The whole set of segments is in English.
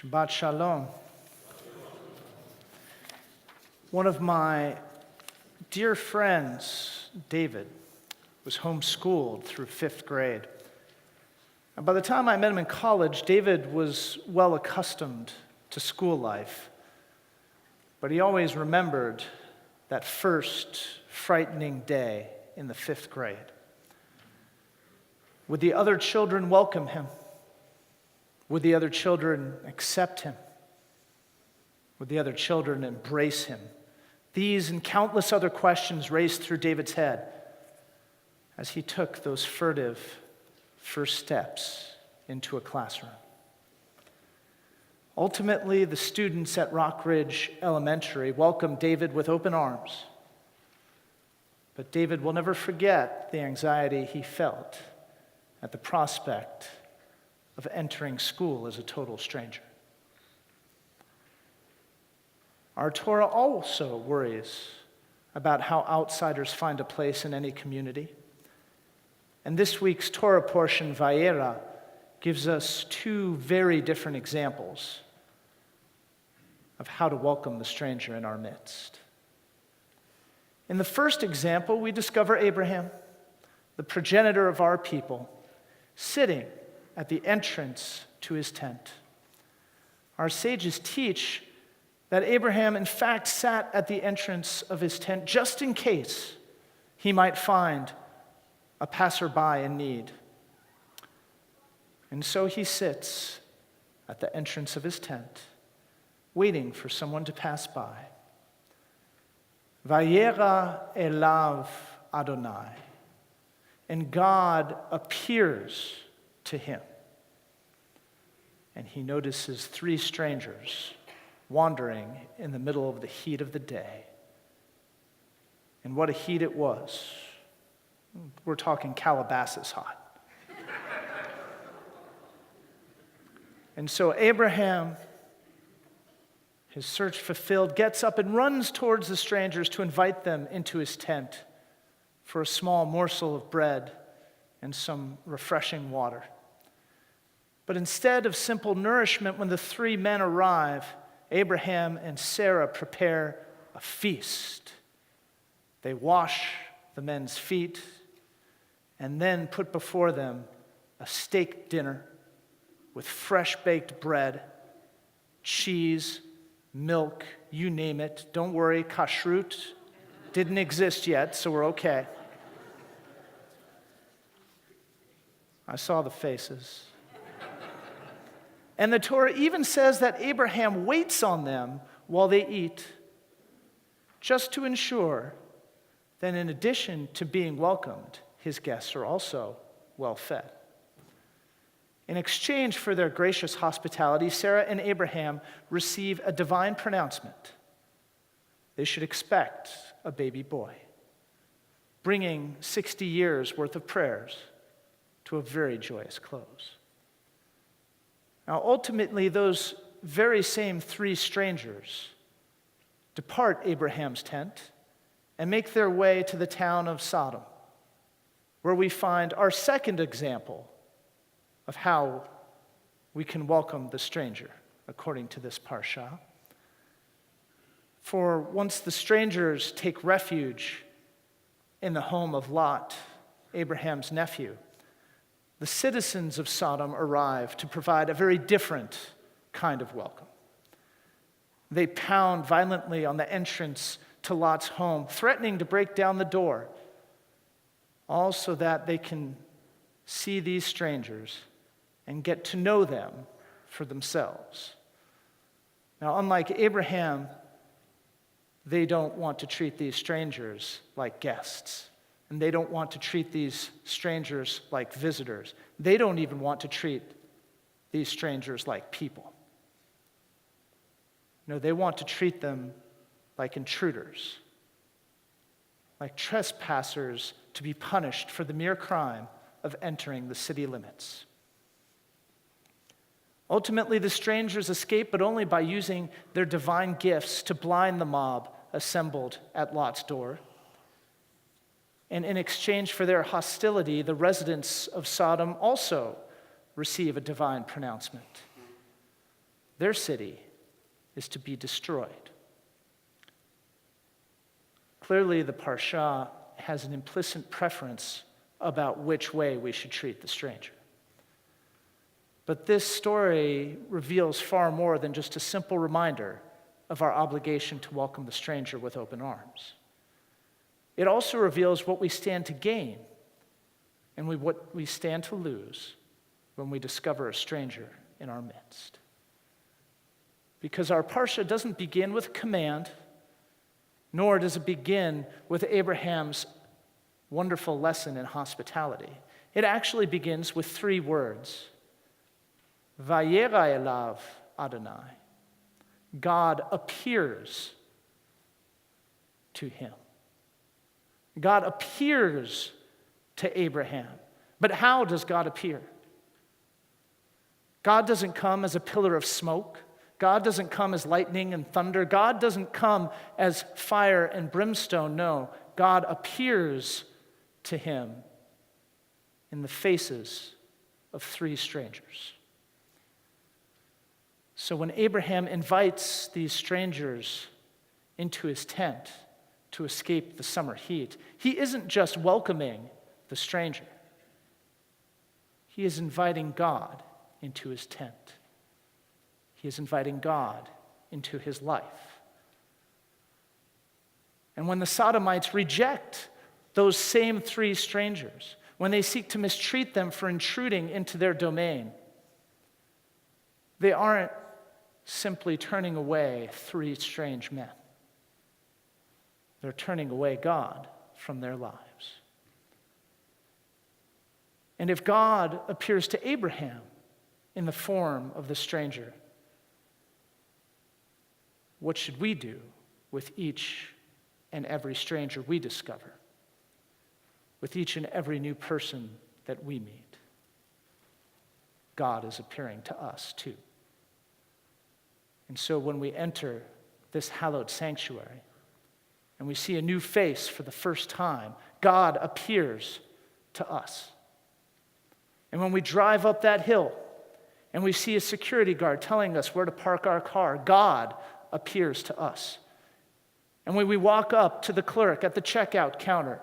Shabbat Shalom. One of my dear friends, David, was homeschooled through 5th grade. And by the time I met him in college, David was well accustomed to school life. But he always remembered that first frightening day in the 5th grade. Would the other children welcome him? Would the other children accept him? Would the other children embrace him? These and countless other questions raced through David's head as he took those furtive first steps into a classroom. Ultimately, the students at Rock Ridge Elementary welcomed David with open arms. But David will never forget the anxiety he felt at the prospect of entering school as a total stranger. Our Torah also worries about how outsiders find a place in any community. And this week's Torah portion, Vayera, gives us two very different examples of how to welcome the stranger in our midst. In the first example, we discover Abraham, the progenitor of our people, sitting at the entrance to his tent. Our sages teach that Abraham, in fact, sat at the entrance of his tent just in case he might find a passerby in need. And so he sits at the entrance of his tent, waiting for someone to pass by. Vayera elav Adonai. And God appears to him. And he notices 3 strangers wandering in the middle of the heat of the day. And what a heat it was. We're talking Calabasas hot. And so Abraham, his search fulfilled, gets up and runs towards the strangers to invite them into his tent for a small morsel of bread and some refreshing water. But instead of simple nourishment, when the 3 men arrive, Abraham and Sarah prepare a feast. They wash the men's feet and then put before them a steak dinner with fresh baked bread, cheese, milk, you name it. Don't worry, kashrut didn't exist yet, so we're okay. I saw the faces. And the Torah even says that Abraham waits on them while they eat, just to ensure that in addition to being welcomed, his guests are also well fed. In exchange for their gracious hospitality, Sarah and Abraham receive a divine pronouncement. They should expect a baby boy, bringing 60 years' worth of prayers to a very joyous close. Now, ultimately, those very same 3 strangers depart Abraham's tent and make their way to the town of Sodom, where we find our second example of how we can welcome the stranger, according to this parsha. For once the strangers take refuge in the home of Lot, Abraham's nephew, the citizens of Sodom arrive to provide a very different kind of welcome. They pound violently on the entrance to Lot's home, threatening to break down the door, all so that they can see these strangers and get to know them for themselves. Now, unlike Abraham, they don't want to treat these strangers like guests. And they don't want to treat these strangers like visitors. They don't even want to treat these strangers like people. No, they want to treat them like intruders, like trespassers to be punished for the mere crime of entering the city limits. Ultimately, the strangers escape, but only by using their divine gifts to blind the mob assembled at Lot's door. And in exchange for their hostility, the residents of Sodom also receive a divine pronouncement. their city is to be destroyed. Clearly, the Parsha has an implicit preference about which way we should treat the stranger. But this story reveals far more than just a simple reminder of our obligation to welcome the stranger with open arms. It also reveals what we stand to gain and what we stand to lose when we discover a stranger in our midst. Because our Parsha doesn't begin with command, nor does it begin with Abraham's wonderful lesson in hospitality. It actually begins with 3 words. Vayera elav Adonai. God appears to him. God appears to Abraham. But how does God appear? God doesn't come as a pillar of smoke. God doesn't come as lightning and thunder. God doesn't come as fire and brimstone. No, God appears to him in the faces of 3 strangers. So when Abraham invites these strangers into his tent to escape the summer heat, he isn't just welcoming the stranger. He is inviting God into his tent. He is inviting God into his life. And when the Sodomites reject those same 3 strangers, when they seek to mistreat them for intruding into their domain, they aren't simply turning away 3 strange men. They're turning away God from their lives. And if God appears to Abraham in the form of the stranger, what should we do with each and every stranger we discover? With each and every new person that we meet? God is appearing to us too. And so when we enter this hallowed sanctuary and we see a new face for the first time, God appears to us. And when we drive up that hill and we see a security guard telling us where to park our car, God appears to us. And when we walk up to the clerk at the checkout counter,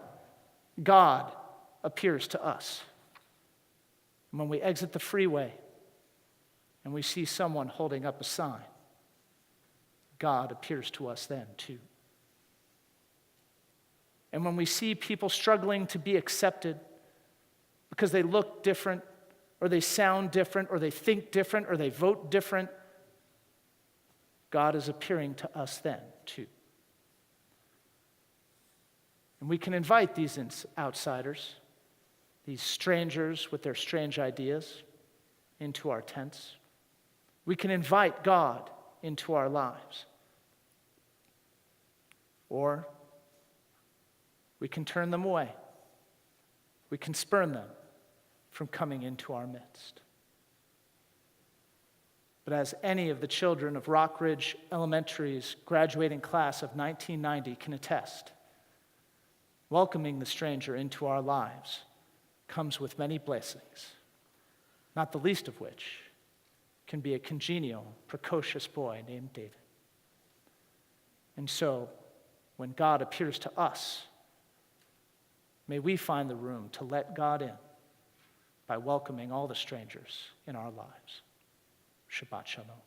God appears to us. And when we exit the freeway and we see someone holding up a sign, God appears to us then too. And when we see people struggling to be accepted because they look different, or they sound different, or they think different, or they vote different, God is appearing to us then too. And we can invite these outsiders, these strangers with their strange ideas, into our tents. We can invite God into our lives. Or we can turn them away. We can spurn them from coming into our midst. But as any of the children of Rock Ridge Elementary's graduating class of 1990 can attest, welcoming the stranger into our lives comes with many blessings, not the least of which can be a congenial, precocious boy named David. And so, when God appears to us, may we find the room to let God in by welcoming all the strangers in our lives. Shabbat Shalom.